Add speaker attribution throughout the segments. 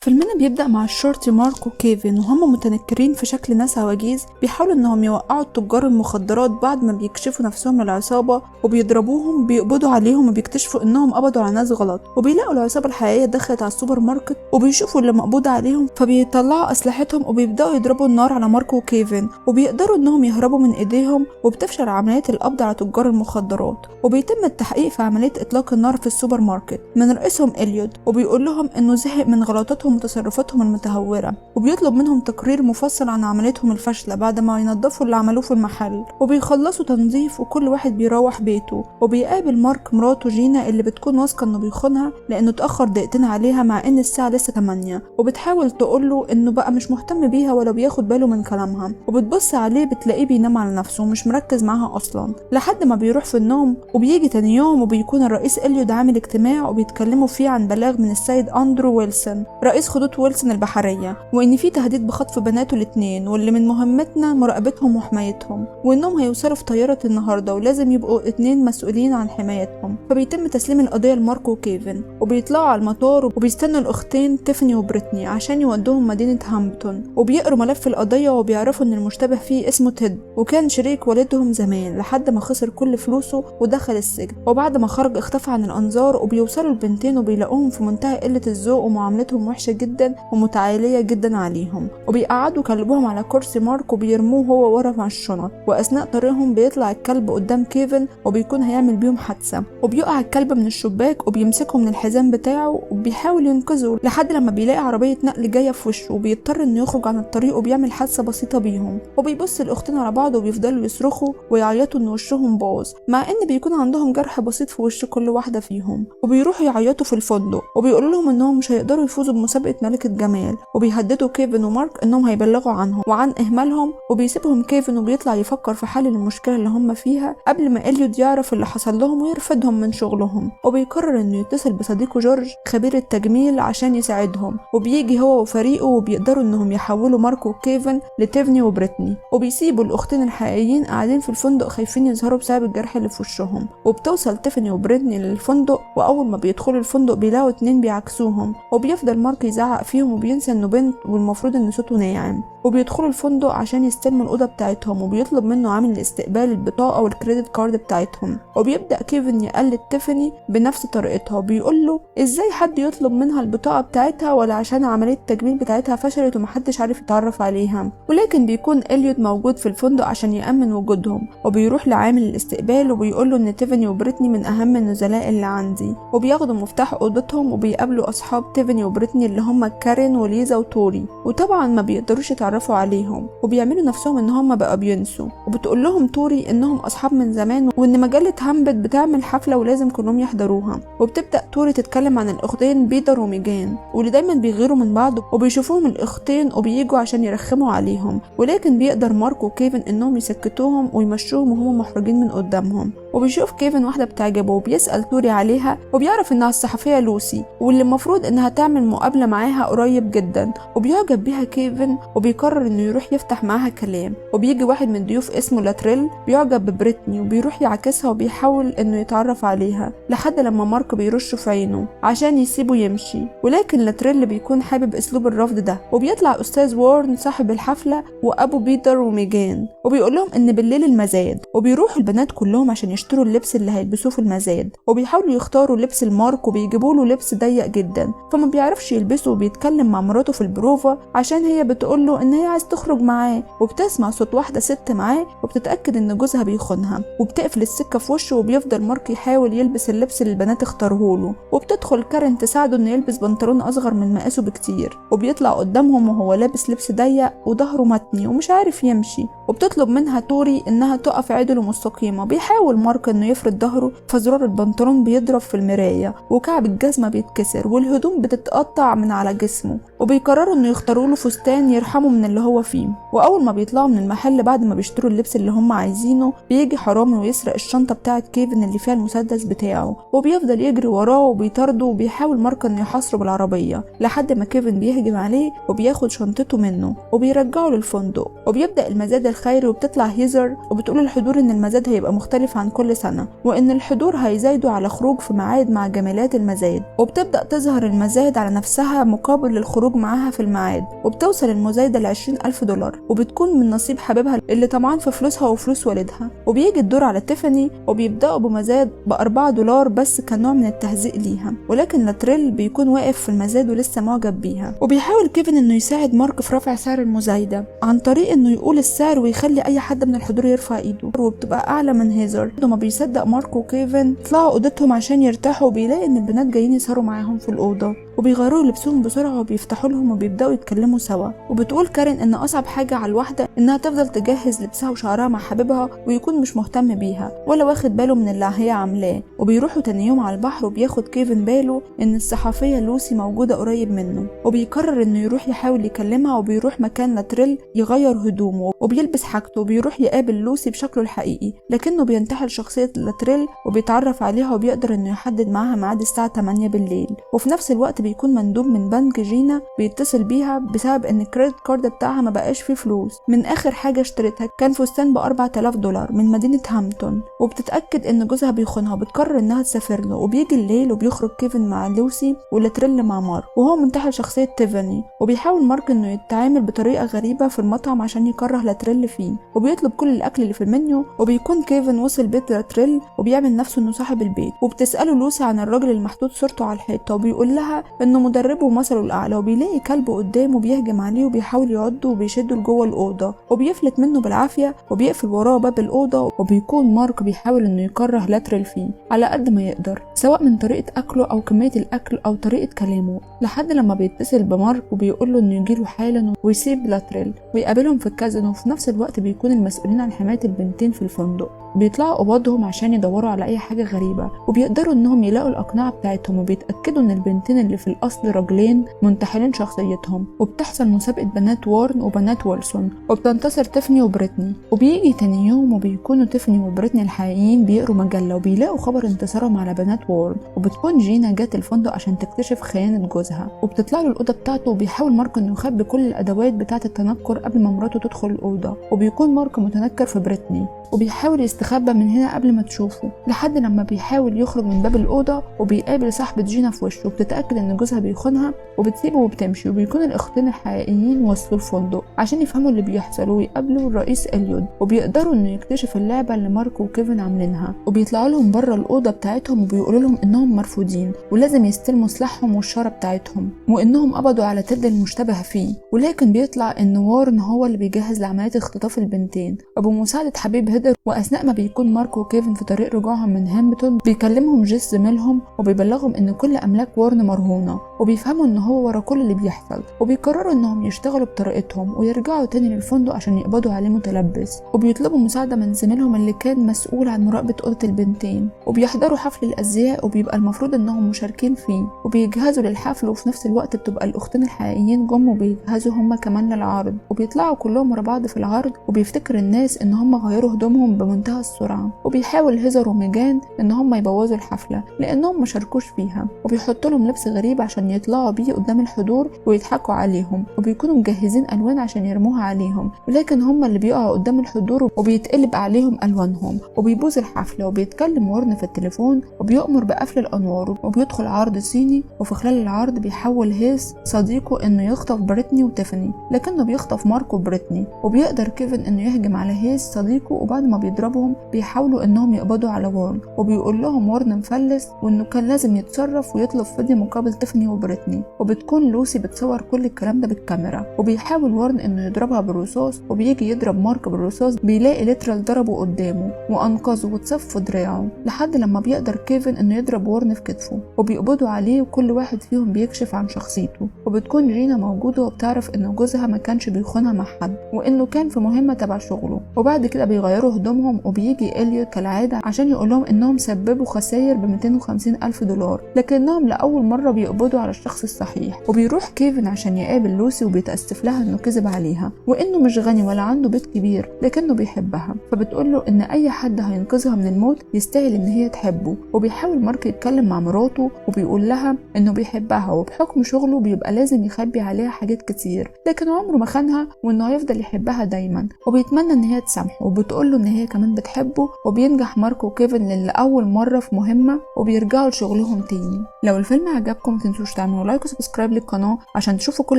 Speaker 1: فيلمنا بيبدأ مع الشرطي مارك وكيفن وهم متنكرين في شكل ناس عواجيز بيحاولوا انهم يوقعوا تجار المخدرات بعد ما بيكشفوا نفسهم للعصابة وبيضربوهم بيقبضوا عليهم وبيكتشفوا انهم قبضوا على ناس غلط وبيلاقوا العصابة الحقيقية دخلت على السوبر ماركت وبيشوفوا اللي مقبوض عليهم فبيطلعوا اسلحتهم وبيبدأوا يضربوا النار على مارك وكيفن وبيقدروا انهم يهربوا من ايديهم وبتفشل عملية القبض على تجار المخدرات وبيتم التحقيق في عملية اطلاق النار في السوبر ماركت من رئيسهم إليوت وبيقول لهم انه زهق من غلطاتهم وتصرفاتهم المتهورة وبيطلب منهم تقرير مفصل عن عمليتهم الفاشلة بعد ما ينظفوا اللي عملوه في المحل وبيخلصوا تنظيف وكل واحد بيروح بيته وبيقابل مارك مراته جينا اللي بتكون واثقة انه بيخونها لانه اتأخر دقيقتين عليها مع ان الساعة لسه 8 وبتحاول تقوله انه بقى مش مهتم بيها ولا بياخد باله من كلامها وبتبص عليه بتلاقيه بينام على نفسه ومش مركز معاها اصلا لحد ما بيروح في النوم وبيجي تاني يوم وبيكون الرئيس إليوت عامل اجتماع وبيتكلموا فيه عن بلاغ من السيد أندرو ويلسون رئيس خطوط ويلسون البحرية وإن في تهديد بخطف بناته الاتنين واللي من مهمتنا مراقبتهم وحمايتهم وإنهم هيوصلوا في طيارة النهاردة ولازم يبقوا 2 مسؤولين عن حمايتهم فبيتم تسليم القضية لمارك وكيفن وبيطلعوا على المطار وبيستنوا الأختين تيفاني وبريتني عشان يودوهم مدينة هامبتون وبيقروا ملف القضية وبيعرفوا إن المشتبه فيه اسمه تيد وكان شريك والدهم زمان لحد ما خسر كل فلوسه ودخل السجن وبعد ما خرج اختفى عن الأنظار وبيوصلوا البنتين وبيلاقوهم في منتهى قلة الذوق ومعاملتهم وحشة جدا ومتعالية جدا عليهم وبيقعدوا كلبهم على كرسي مارك وبيرموه هو ورا مع الشنط وأثناء طريقهم بيطلع الكلب قدام كيفن وبيكون هيعمل بيهم حادثة وبيقع الكلب من الشباك وبيمسكه من الحزام بتاعه وبيحاول ينقذه لحد لما بيلاقي عربية نقل جاية في وشه وبيضطر انه يخرج عن الطريق وبيعمل حادثة بسيطة بيهم وبيبص الأختين على بعض وبيفضلوا يصرخوا ويعيطوا ان وشهم باظ مع ان بيكون عندهم جرح بسيط في وش كل واحدة فيهم وبيروحوا يعيطوا في الفندق وبيقولوا لهم انهم مش هيقدروا يفوزوا بمسابقة ملكة جمال وبيهددوا كيفن ومارك انهم هيبلغوا عنهم وعن اهمالهم وبيسيبهم كيفن وبيطلع يفكر في حل المشكلة اللي هم فيها قبل ما إليوت يعرف اللي حصل لهم ويرفضهم من شغلهم وبيقرر انه يتصل بصديقه جورج خبير التجميل عشان يساعدهم وبيجي هو وفريقه وبيقدروا انهم يحولوا مارك وكيفن لتيفاني وبريتني وبيسيبوا الاختين الحقيقيين قاعدين في الفندق خايفين يظهروا بسبب الجرح اللي في وشهم وبتوصل تيفاني وبريتني للفندق واول ما بيدخلوا الفندق بيلاقوا 2 بيعكسوهم وبيفضل مارك يزعق فيهم وبينسى انه بنت والمفروض ان صوته ناعم وبيدخلوا الفندق عشان يستلموا الأوضة بتاعتهم وبيطلب منه عامل الاستقبال البطاقة والكريدت كارد بتاعتهم وبيبدأ كيفن يقلد تيفاني بنفس طريقتها وبيقول له ازاي حد يطلب منها البطاقة بتاعتها ولا عشان عملية التجميل بتاعتها فشلت ومحدش عارف يتعرف عليها ولكن بيكون إليوت موجود في الفندق عشان يأمن وجودهم وبيروح لعامل الاستقبال وبيقول له ان تيفاني وبريتني من أهم النزلاء اللي عندي وبياخدوا مفتاح أوضتهم وبيقابلوا أصحاب تيفاني وبريتني اللي هم كارين وليزا وتوري وطبعا ما بيقدروش يتعرفوا عليهم وبيعملوا نفسهم ان هم بقى بينسوا وبتقول لهم توري انهم اصحاب من زمان وان مجله هامبت بتعمل حفله ولازم كلهم يحضروها وبتبدا توري تتكلم عن الاختين بيتر وميجان واللي دايما بيغيروا من بعض وبيشوفوهم الاختين وبييجوا عشان يرخموا عليهم ولكن بيقدر مارك وكيفن انهم يسكتوهم ويمشوهم وهم محرجين من قدامهم وبيشوف كيفن واحده بتعجبه وبيسال توري عليها وبيعرف انها الصحفيه لوسي واللي المفروض انها تعمل مقابله معاها قريب جدا وبيعجب بيها كيفن وبيقرر انه يروح يفتح معاها كلام وبيجي واحد من ضيوف اسمه لاتريل بيعجب ببريتني وبيروح يعكسها وبيحاول انه يتعرف عليها لحد لما مارك بيرشه في عينه عشان يسيبه يمشي ولكن لاتريل بيكون حابب اسلوب الرفض ده وبيطلع استاذ وارن صاحب الحفله وابو بيتر وميجان وبيقول لهم ان بالليل المزاد وبيروحوا البنات كلهم عشان يشتروا اللبس اللي هيلبسوه في المزاد وبيحاولوا يختاروا لبس المارك وبيجيبوا له لبس ضيق جدا فما بيعرفش يلبسه وبيتكلم مع مراته في البروفا عشان هي بتقول له ان هي عايز تخرج معاه وبتسمع صوت واحده ست معاه وبتتاكد ان جوزها بيخونها وبتقفل السكه في وشه وبيفضل مارك يحاول يلبس اللبس اللي البنات اختاروه له وبتدخل كارين تساعده انه يلبس بنطلون اصغر من مقاسه بكتير وبيطلع قدامهم وهو لابس لبس ضيق وظهره متني ومش عارف يمشي وبتطلب منها توري انها تقف عدل ومستقيمه بيحاول مارك انه يفرد ظهره فزرار البنطلون بيضرب في المرايه وكعب الجزمه بيتكسر والهدوم بتتقطع من على جسمه وبيقرروا انه يختاروا له فستان يرحمه من اللي هو فيه واول ما بيطلعوا من المحل بعد ما بيشتروا اللبس اللي هم عايزينه بيجي حرامي ويسرق الشنطه بتاعه كيفن اللي فيها المسدس بتاعه وبيفضل يجري وراه وبيطارده وبيحاول مارك انه يحاصره بالعربيه لحد ما كيفن بيهجم عليه وبياخد شنطته منه وبيرجعه للفندق وبيبدأ المزاد الخيري، وبتطلع هيزر وبتقول الحضور ان المزاد هيبقى مختلف عن كل سنة، وان الحضور هيزايدوا على خروج في ميعاد مع جمالات المزاد. وبتبدأ تظهر المزاد على نفسها مقابل للخروج معاها في الميعاد، وبتوصل المزايدة ل20,000 دولار، وبتكون من نصيب حبيبها اللي طمعان في فلوسها وفلوس والدها. وبيجي الدور على تيفاني، وبيبدأوا بمزاد ب4 دولار بس كنوع من التهزيء ليها، ولكن لاتريل بيكون واقف في المزاد ولسه معجب بيها. وبيحاول كيفن انه يساعد مارك في رفع سعر المزايدة عن طريق انه يقول السعر ويخلي اي حد من الحضور يرفع ايده، وبتبقى اعلى من هيزر. وما بيصدق مارك وكيفن يطلعوا اوضتهم عشان يرتاحوا، وبيلاقي ان البنات جايين يسهروا معاهم في الاوضه، وبيغيروا لبسهم بسرعه وبيفتحوا لهم وبيبداوا يتكلموا سوا. وبتقول كارين ان اصعب حاجه على الواحده انها تفضل تجهز لبسها وشعرها مع حبيبها ويكون مش مهتم بيها ولا واخد باله من اللي هي عاملاه. وبيروحوا تاني يوم على البحر، وبياخد كيفن باله ان الصحفيه لوسي موجوده قريب منه، وبيقرر انه يروح يحاول يكلمها. وبيروح مكان لاتريل يغير هدومه وبيلبس حاجته، وبيروح يقابل لوسي بشكله الحقيقي، لكنه بينتحل شخصيه لاتريل وبيتعرف عليها، وبيقدر انه يحدد معاها ميعاد الساعه 8 بالليل. وفي نفس الوقت بيكون مندوب من بنك جينا بيتصل بيها بسبب ان الكريدت كارد بتاعها ما بقاش فيه فلوس من اخر حاجه اشتريتها، كان فستان ب4,000 دولار من مدينه هامبتون. وبتتاكد ان جوزها بيخونها، وبتقرر انها تسافر له. وبيجي الليل، وبيخرج كيفن مع لوسي ولاتريل مع مارك، وهو منتحل شخصيه تيفاني. وبيحاول مارك انه يتعامل بطريقه غريبه في المطعم عشان يكره لاتريل فيه، وبيطلب كل الاكل اللي في المنيو. وبيكون كيفن وصل بيت لاتريل وبيعمل نفسه انه صاحب البيت، وبتساله لوسي عن الراجل المحطوط صورته على الحيطه، وبيقول لها انه مدربه ومثله الاعلى. وبيلاقي كلبه قدامه بيهجم عليه، وبيحاول يعضه وبيشده لجوه الاوضه، وبيفلت منه بالعافيه وبيقفل وراه باب الاوضه. وبيكون مارك بيحاول انه يكره لاتريل فيه على قد ما يقدر، سواء من طريقه اكله او كميه الاكل او طريقه كلامه، لحد لما بيتصل بمارك وبيقول له انه يجيله حالا ويسيب لاتريل ويقابلهم في الكازينو. وفي نفس الوقت بيكون المسؤولين عن حمايه البنتين في الفندق بيطلعوا قباضهم عشان يدوروا على اي حاجه غريبه، وبيقدروا انهم يلاقوا الاقنعه بتاعتهم، وبيتاكدوا ان البنتين اللي في الاصل راجلين منتحلين شخصيتهم. وبتحصل مسابقه بنات وارن وبنات ويلسون، وبتنتصر تيفاني وبريتني. وبيجي تاني يوم، وبيكونوا تيفاني وبريتني الحقيقيين بيقروا مجله، وبيلاقوا خبر انتصارهم على بنات وارن. وبتكون جينا جات الفندق عشان تكتشف خيانه جوزها، وبتطلع له الاوضه بتاعته. وبيحاول مارك انه يخبي كل الادوات بتاعه التنكر قبل ما مراته تدخل الاوضه. وبيكون مارك متنكر في بريتني، وبيحاول يستخبى من هنا قبل ما تشوفه، لحد لما بيحاول يخرج من باب الأوضة وبيقابل صاحبة جينا في وشه، وبتتأكد ان جوزها بيخونها وبتسيبه وبتمشي. وبيكون الأختين الحقيقيين وصلوا الفندق عشان يفهموا اللي بيحصل ويقابلوا الرئيس إليود، وبيقدروا انه يكتشف اللعبة اللي مارك وكيفن عاملينها. وبيطلعوا لهم بره الأوضة بتاعتهم، وبيقولوا لهم انهم مرفوضين ولازم يستلموا سلاحهم والشارة بتاعتهم، وانهم قبضوا على تيد المشتبه فيه. ولكن بيطلع ان وارن هو اللي بيجهز لعملية اختطاف البنتين، وبمساعدة حبيب هيدر. واثناء ما بيكون مارك وكيفن في طريق رجوعهم من هامبتون، بيكلمهم جيس زميلهم وبيبلغهم ان كل املاك وارن مرهونه، وبيفهموا ان هو ورا كل اللي بيحصل. وبيقرروا انهم يشتغلوا بطريقتهم ويرجعوا تاني للفندق عشان يقبضوا عليه متلبس. وبيطلبوا مساعده من زميلهم اللي كان مسؤول عن مراقبه اوضه البنتين. وبيحضروا حفل الازياء، وبيبقى المفروض انهم مشاركين فيه، وبيجهزوا للحفل. وفي نفس الوقت بتبقى الاختين الحقيقيين جم وبيجهزوا هم كمان للعرض، وبيطلعوا كلهم ورا بعض في العرض. وبيفتكر الناس ان هم غيروا هدومهم بمنتهى السرعه، وبيحاول هيزر وميجان ان هم يبوظوا الحفله لانهم ما شاركوش فيها، وبيحطوا لهم لبس غريب عشان يطلعوا بيه قدام الحضور ويضحكوا عليهم. وبيكونوا مجهزين الوان عشان يرموها عليهم، ولكن هم اللي بيقعوا قدام الحضور وبيتقلب عليهم الوانهم، وبيبوظ الحفله. وبيتكلم وارن في التليفون وبيؤمر بقفل الانوار، وبيدخل عرض صيني. وفي خلال العرض بيحاول هيس صديقه انه يخطف بريتني وتيفاني، لكنه بيخطف مارك وبريتني. وبيقدر كيفن انه يهجم على هيس صديقه، وبعد ما بيضربهم بيحاولوا انهم يقبضوا على وارن. وبيقول لهم وارن مفلس وانه كان لازم يتصرف ويطلب فدية مقابل تيفاني وبريتني. وبتكون لوسي بتصور كل الكلام ده بالكاميرا. وبيحاول وارن انه يضربها بالرصاص، وبيجي يضرب مارك بالرصاص بيلاقي ليترال ضربه قدامه وانقذه وتصف دراعه، لحد لما بيقدر كيفن انه يضرب وارن في كتفه. وبيقبضوا عليه وكل واحد فيهم بيكشف عن شخصيته. وبتكون جينا موجوده وبتعرف ان جوزها ما كانش بيخونها مع حد، وانه كان في مهمه تبع شغله. وبعد كده بيغيروا هدومهم، وبيجي إليوت كالعاده عشان يقول لهم انهم سببوا خسائر ب250,000 دولار، لكنهم لاول مره بيقبضوا على على الشخص الصحيح. وبيروح كيفن عشان يقابل لوسي وبيتأسف لها انه كذب عليها وانه مش غني ولا عنده بيت كبير لكنه بيحبها، فبتقول له ان اي حد هينقذها من الموت يستاهل ان هي تحبه. وبيحاول مارك يتكلم مع مراته وبيقول لها انه بيحبها وبحكم شغله بيبقى لازم يخبي عليها حاجات كتير، لكن عمره ما خانها وانه هيفضل يحبها دايما وبيتمنى ان هي تسامحه. وبتقول له ان هي كمان بتحبه. وبينجح مارك وكيفن لأول مرة في مهمة وبيرجعوا لشغلهم تاني. لو الفيلم عجبكم متنسوش تعملوا لايك وسبسكرايب للقناة عشان تشوفوا كل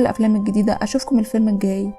Speaker 1: الافلام الجديدة. اشوفكم الفيلم الجاي.